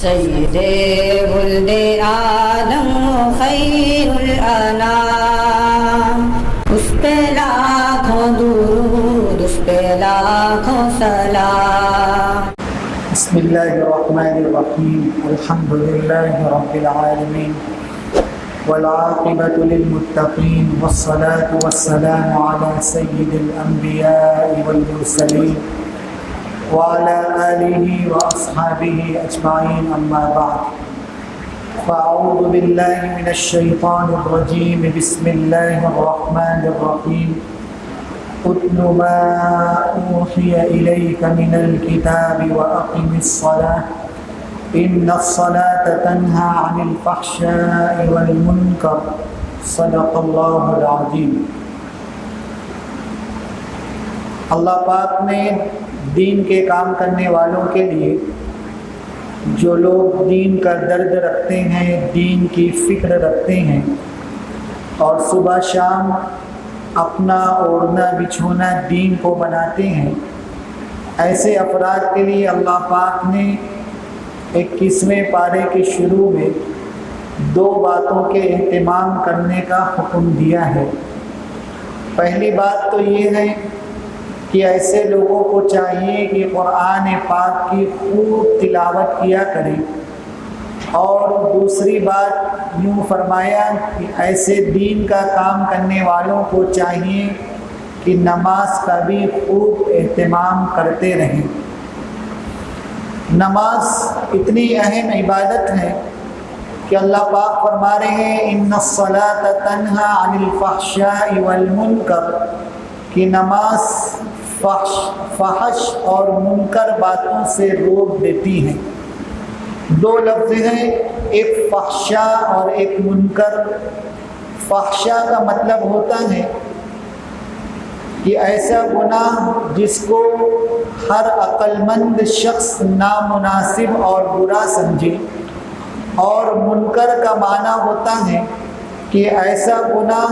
سید ولد آدم خیر الانام، اس پہ لاکھوں درود، اس پہ لاکھوں سلام۔ بسم اللہ الرحمن الرحیم، الحمد للہ رب العالمین، والعاقبۃ للمتقین، والصلاة والسلام علی سید الانبیاء والمرسلین وعلى آلہ واصحابہ اجمعین، اما بعد فاعوذ باللہ من الشیطان الرجیم، بسم اللہ الرحمن الرحیم۔ اتل ما اوحی الیک من الکتاب واقم الصلاة ان الصلاة تنہی عن الفحشاء والمنکر، صدق اللہ العظیم۔ اللہ پاک نے دین کے کام کرنے والوں کے لیے، جو لوگ دین کا درد رکھتے ہیں، دین کی فکر رکھتے ہیں اور صبح شام اپنا اوڑھنا بچھونا دین کو بناتے ہیں، ایسے افراد کے لیے اللہ پاک نے 21ویں پارے کے شروع میں 2 باتوں کے اہتمام کرنے کا حکم دیا ہے۔ پہلی بات تو یہ ہے کہ ایسے لوگوں کو چاہیے کہ قرآن پاک کی خوب تلاوت کیا کریں، اور دوسری بات یوں فرمایا کہ ایسے دین کا کام کرنے والوں کو چاہیے کہ نماز کا بھی خوب اہتمام کرتے رہیں۔ نماز اتنی اہم عبادت ہے کہ اللہ پاک فرما رہے ہیں ان الصلاۃ تنہی عن الفحشاء والمنکر، کہ نماز فحش اور منکر باتوں سے روک دیتی ہیں۔ 2 لفظ ہیں، ایک فحشا اور ایک منکر۔ فحشا کا مطلب ہوتا ہے کہ ایسا گناہ جس کو ہر عقل مند شخص نامناسب اور برا سمجھے، اور منکر کا معنی ہوتا ہے کہ ایسا گناہ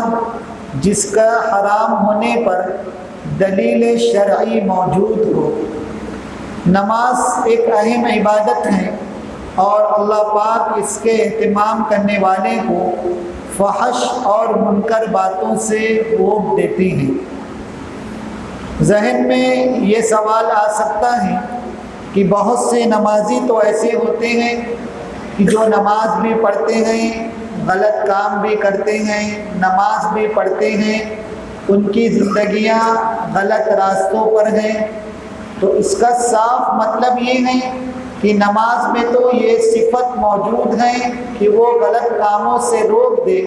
جس کا حرام ہونے پر دلیل شرعی موجود ہو۔ نماز ایک اہم عبادت ہے اور اللہ پاک اس کے اہتمام کرنے والے کو فحش اور منکر باتوں سے روک دیتے ہیں۔ ذہن میں یہ سوال آ سکتا ہے کہ بہت سے نمازی تو ایسے ہوتے ہیں کہ جو نماز بھی پڑھتے ہیں، غلط کام بھی کرتے ہیں، نماز بھی پڑھتے ہیں، ان کی زندگیاں غلط راستوں پر ہیں۔ تو اس کا صاف مطلب یہ ہے کہ نماز میں تو یہ صفت موجود ہے کہ وہ غلط کاموں سے روک دے،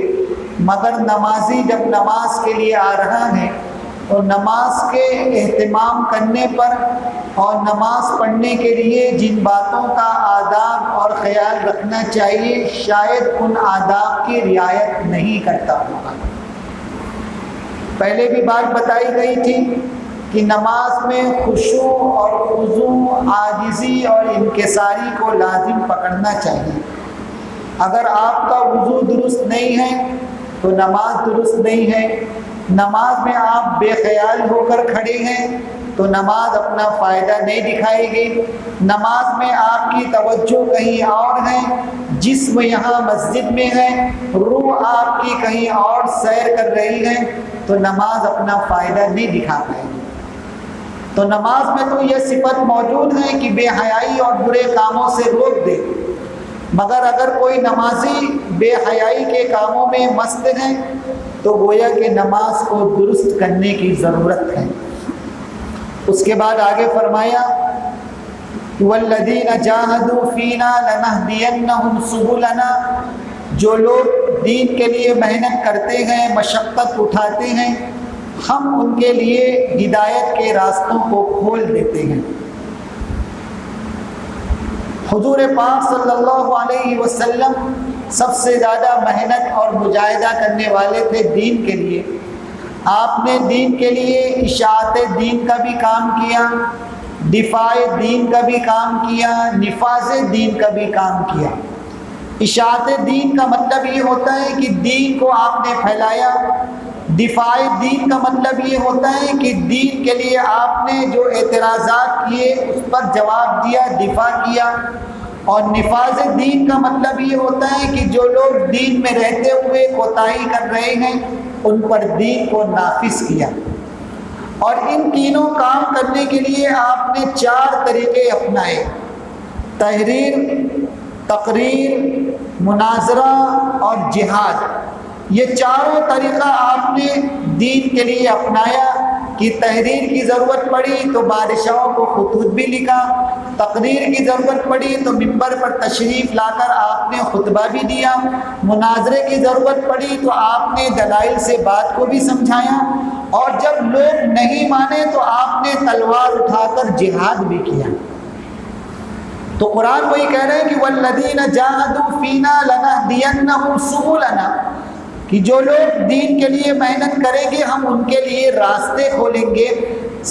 مگر نمازی جب نماز کے لیے آ رہا ہے تو نماز کے اہتمام کرنے پر اور نماز پڑھنے کے لیے جن باتوں کا آداب اور خیال رکھنا چاہیے، شاید ان آداب کی رعایت نہیں کرتا ہوگا۔ پہلے بھی بات بتائی گئی تھی کہ نماز میں خشوع اور خضوع، عاجزی اور انکساری کو لازم پکڑنا چاہیے۔ اگر آپ کا وضو درست نہیں ہے تو نماز درست نہیں ہے۔ نماز میں آپ بے خیال ہو کر کھڑے ہیں تو نماز اپنا فائدہ نہیں دکھائے گی۔ نماز میں آپ کی توجہ کہیں اور ہے، جسم یہاں مسجد میں ہے، روح آپ کی کہیں اور سیر کر رہی ہے، تو نماز اپنا فائدہ نہیں دکھا پائے گی۔ تو نماز میں تو یہ صفت موجود ہے کہ بے حیائی اور برے کاموں سے روک دے، مگر اگر کوئی نمازی بے حیائی کے کاموں میں مست ہے تو گویا کہ نماز کو درست کرنے کی ضرورت ہے۔ اس کے بعد آگے فرمایا وَالَّذِينَ جَاهَدُوا فِينَا لَنَهْدِيَنَّهُمْ سُبُلَنَا، جو لوگ دین کے لیے محنت کرتے ہیں، مشقت اٹھاتے ہیں، ہم ان کے لیے ہدایت کے راستوں کو کھول دیتے ہیں۔ حضور پاک صلی اللہ علیہ وسلم سب سے زیادہ محنت اور مجاہدہ کرنے والے تھے دین کے لیے۔ آپ نے دین کے لیے اشاعت دین کا بھی کام کیا، دفاع دین کا بھی کام کیا، نفاذ دین کا بھی کام کیا۔ اشاعت دین کا مطلب یہ ہوتا ہے کہ دین کو آپ نے پھیلایا، دفاع دین کا مطلب یہ ہوتا ہے کہ دین کے لیے آپ نے جو اعتراضات کیے اس پر جواب دیا، دفاع کیا، اور نفاذ دین کا مطلب یہ ہوتا ہے کہ جو لوگ دین میں رہتے ہوئے کوتاہی کر رہے ہیں ان پر دین کو نافذ کیا. اور ان تینوں کام کرنے کے لیے آپ نے 4 طریقے اپنائے: تحریر، تقریر، مناظرہ اور جہاد. یہ چاروں طریقہ آپ نے دین کے لیے اپنایا کہ تحریر کی ضرورت پڑی تو بادشاہوں کو خطوط بھی لکھا، تقریر کی ضرورت پڑی تو ممبر پر تشریف لا کر آپ نے خطبہ بھی دیا، مناظرے کی ضرورت پڑی تو آپ نے دلائل سے بات کو بھی سمجھایا، اور جب لوگ نہیں مانے تو آپ نے تلوار اٹھا کر جہاد بھی کیا. تو قرآن وہی کہہ رہے ہیں کہ وَالَّذِينَ جَاهَدُوا فِينَا لَنَهْدِيَنَّهُمْ سُبُلَنَا، کہ جو لوگ دین کے لیے محنت کریں گے ہم ان کے لیے راستے کھولیں گے.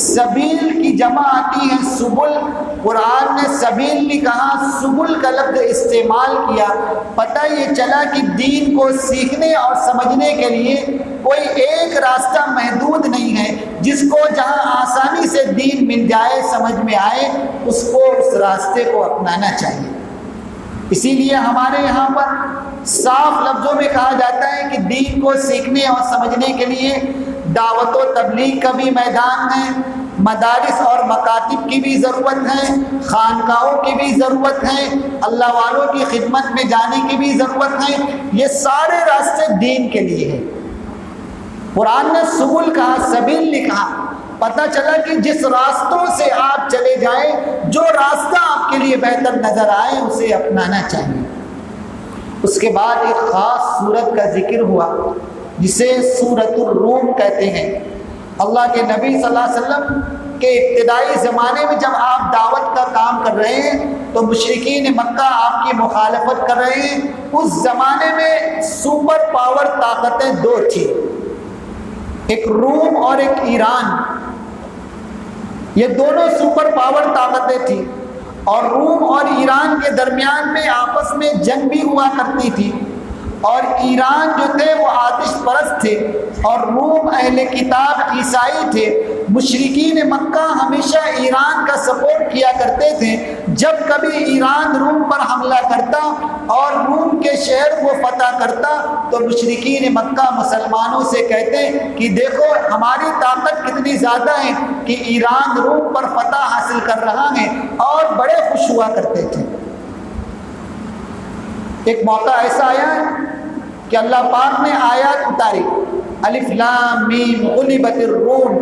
سبیل کی جمع آتی ہے سبل. قرآن نے سبیل نہیں کہا، سبل کا لفظ استعمال کیا. پتہ یہ چلا کہ دین کو سیکھنے اور سمجھنے کے لیے کوئی ایک راستہ محدود نہیں ہے. جس کو جہاں آسانی سے دین مل جائے، سمجھ میں آئے، اس کو اس راستے کو اپنانا چاہیے. اسی لیے ہمارے یہاں پر صاف لفظوں میں کہا جاتا ہے کہ دین کو سیکھنے اور سمجھنے کے لیے دعوت و تبلیغ کا بھی میدان ہے، مدارس اور مکاتب کی بھی ضرورت ہے، خانقاہوں کی بھی ضرورت ہے، اللہ والوں کی خدمت میں جانے کی بھی ضرورت ہے. یہ سارے راستے دین کے لیے ہیں. قرآن نے سبل کہا، سبیل لکھا. پتہ چلا کہ جس راستوں سے آپ چلے جائیں، جو راستہ آپ کے لیے بہتر نظر آئے اسے اپنانا چاہیے. اس کے بعد ایک خاص سورت کا ذکر ہوا جسے سورۃ الروم کہتے ہیں. اللہ کے نبی صلی اللہ علیہ وسلم کے ابتدائی زمانے میں جب آپ دعوت کا کام کر رہے ہیں تو مشرکین مکہ آپ کی مخالفت کر رہے ہیں. اس زمانے میں سپر پاور طاقتیں 2 تھیں، ایک روم اور ایک ایران. یہ دونوں سپر پاور طاقتیں تھیں، اور روم اور ایران کے درمیان میں آپس میں جنگ بھی ہوا کرتی تھی. اور ایران جو تھے وہ آتش پرست تھے، اور روم اہل کتاب عیسائی تھے. مشرکین مکہ ہمیشہ ایران کا سپورٹ کیا کرتے تھے. جب کبھی ایران روم پر حملہ کرتا اور روم کے شہر کو فتح کرتا تو مشرکین مکہ مسلمانوں سے کہتے کہ دیکھو ہماری طاقت کتنی زیادہ ہے کہ ایران روم پر فتح حاصل کر رہا ہے، اور بڑے خوش ہوا کرتے تھے. ایک موقع ایسا آیا کہ اللہ پاک نے آیات اتاری، الف لام میم غلبت الروم.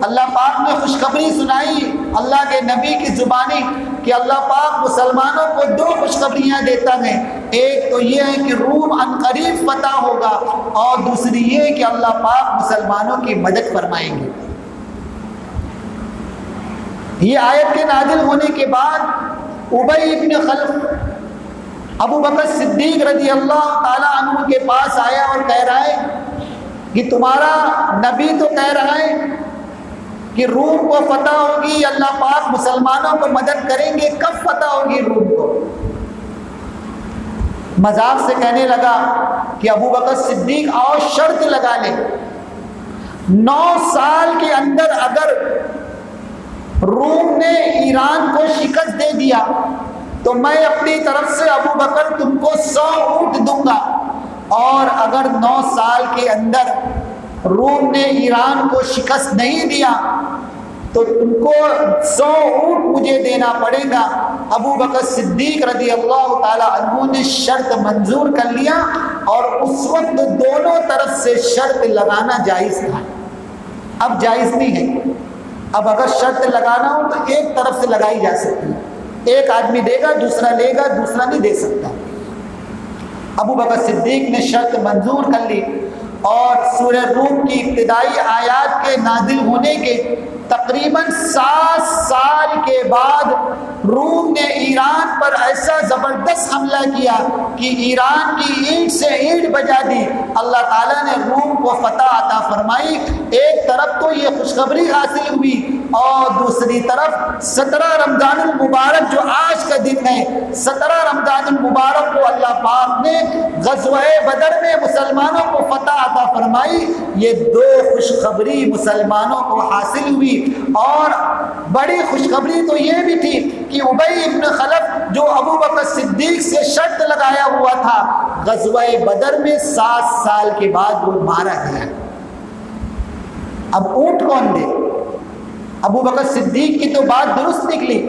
اللہ پاک نے خوشخبری سنائی اللہ کے نبی کی زبانی کہ اللہ پاک مسلمانوں کو 2 خوشخبریاں دیتا ہے. ایک تو یہ ہے کہ روم عنقریب فتح ہوگا، اور دوسری یہ کہ اللہ پاک مسلمانوں کی مدد فرمائیں گے. یہ آیت کے نازل ہونے کے بعد ابی ابن خلف ابو بکر صدیق رضی اللہ تعالیٰ عنہ کے پاس آیا اور کہہ رہا ہے کہ تمہارا نبی تو کہہ رہا ہے کہ روم کو فتح ہوگی، اللہ پاک مسلمانوں کو مدد کریں گے، کب فتح ہوگی روم کو؟ مذاق سے کہنے لگا کہ ابو بکر صدیق آؤ شرط لگا لیں، 9 سال کے اندر اگر روم نے ایران کو شکست دے دیا تو میں اپنی طرف سے ابو بکر تم کو 100 اونٹ دوں گا، اور اگر 9 سال کے اندر روم نے ایران کو شکست نہیں دیا تو تم کو 100 اونٹ مجھے دینا پڑے گا. ابو بکر صدیق رضی اللہ تعالی عنہ نے شرط منظور کر لیا، اور اس وقت دونوں طرف سے شرط لگانا جائز تھا. اب جائز نہیں ہے. اب اگر شرط لگانا ہو تو ایک طرف سے لگائی جا سکتی ہے، ایک آدمی دے گا دوسرا لے گا، دوسرا نہیں دے سکتا. ابو بکر صدیق نے شرط منظور کر لی، اور سورہ روم کی ابتدائی آیات کے نازل ہونے کے تقریباً 7 سال کے بعد روم نے ایران پر ایسا زبردست حملہ حملہ کیا کہ ایران کی اینٹ سے اینٹ بجا دی، اللہ تعالیٰ نے روم کو فتح عطا فرمائی۔ ایک طرف تو یہ خوشخبری حاصل ہوئی اور دوسری طرف 17 رمضان المبارک جو آج کا دن ہے، 17 رمضان المبارک کو اللہ پاک نے غزوہ بدر میں مسلمانوں کو فتح عطا فرمائی۔ یہ دو خوشخبری مسلمانوں کو حاصل ہوئی، اور بڑی خوشخبری تو یہ بھی تھی کہ ابی ابن خلف جو ابو بکر صدیق سے شرط لگایا ہوا تھا، غزوہ بدر میں 7 سال کے بعد وہ مارا گیا۔ اب اونٹ کون دے؟ ابو بکر صدیق کی تو بات درست نکلی،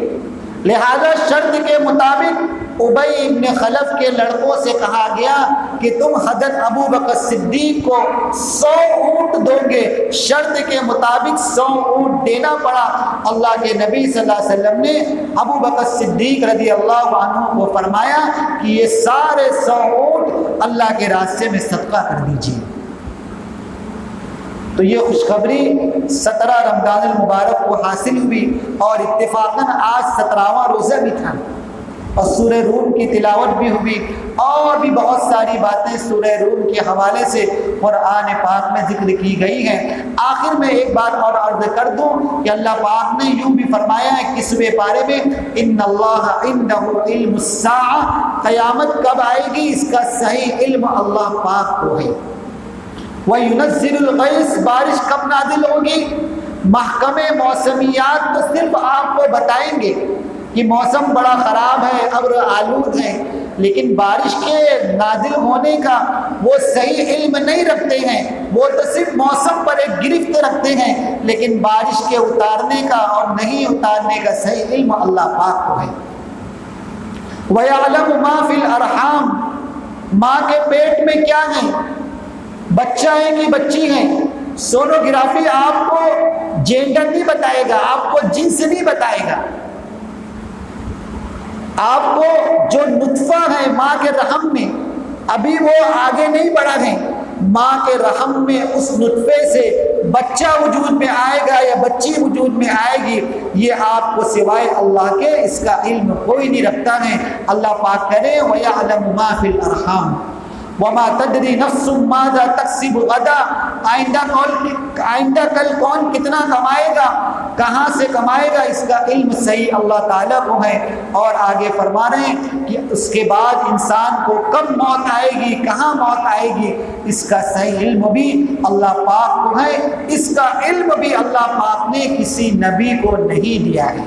لہذا شرط کے مطابق ابی ابن خلف کے لڑکوں سے کہا گیا کہ تم حضرت ابو بکر صدیق کو 100 اونٹ دو گے۔ شرط کے مطابق 100 اونٹ دینا پڑا۔ اللہ کے نبی صلی اللہ علیہ وسلم نے ابو بکر صدیق رضی اللہ عنہ کو فرمایا کہ یہ سارے 100 اونٹ اللہ کے راستے میں صدقہ کر دیجیے۔ تو یہ خوشخبری 17 رمضان المبارک کو حاصل ہوئی، اور اتفاقاً آج 17واں روزہ بھی تھا، اور سورہ روم کی تلاوت بھی ہوئی، اور بھی بہت ساری باتیں سورہ روم کے حوالے سے قرآن پاک میں ذکر کی گئی ہیں۔ آخر میں ایک بات اور عرض کر دوں کہ اللہ پاک نے یوں بھی فرمایا ہے 21ویں پارے میں، ان اللہ عنہ علم الساعہ، قیامت کب آئے گی اس کا صحیح علم اللہ پاک کو ہے۔ وَيُنَزِّلُ الْغَيْثَ، بارش کب نازل ہوگی؟ محکمہ موسمیات تو صرف آپ کو بتائیں گے کہ موسم بڑا خراب ہے، ابر آلود ہے، لیکن بارش کے نازل ہونے کا وہ صحیح علم نہیں رکھتے ہیں۔ وہ تو صرف موسم پر ایک گرفت رکھتے ہیں، لیکن بارش کے اتارنے کا اور نہیں اتارنے کا صحیح علم اللہ پاک کو ہے۔ وَيَعْلَمُ مَا فِي الْأَرْحَامِ، ماں کے پیٹ میں کیا ہے، بچہ ہے کہ بچی ہے۔ سونوگرافی آپ کو جینڈر نہیں بتائے گا، آپ کو جنس نہیں بتائے گا، آپ کو جو نطفہ ہے ماں کے رحم میں، ابھی وہ آگے نہیں بڑھا ہے، ماں کے رحم میں اس نطفے سے بچہ وجود میں آئے گا یا بچی وجود میں آئے گی، یہ آپ کو سوائے اللہ کے اس کا علم کوئی نہیں رکھتا ہے۔ اللہ پاک کرے وَيَعْلَمُ مَا فِي الْأَرْحَامِ وَمَا تَدْرِي نَفْسٌ مَاذَا تَكْسِبُ غَدًا، آئندہ کل کون کتنا کمائے گا، کہاں سے کمائے گا، اس کا علم صحیح اللہ تعالیٰ کو ہے۔ اور آگے فرما رہے ہیں کہ اس کے بعد انسان کو کب موت آئے گی، کہاں موت آئے گی، اس کا صحیح علم بھی اللہ پاک کو ہے۔ اس کا علم بھی اللہ پاک نے کسی نبی کو نہیں دیا ہے۔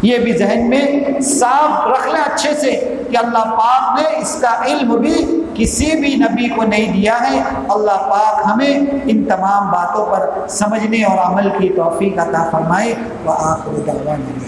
یہ بھی ذہن میں صاف رکھ لیں اچھے سے کہ اللہ پاک نے اس کا علم بھی کسی بھی نبی کو نہیں دیا ہے۔ اللہ پاک ہمیں ان تمام باتوں پر سمجھنے اور عمل کی توفیق عطا فرمائے۔ وآخر دعوانا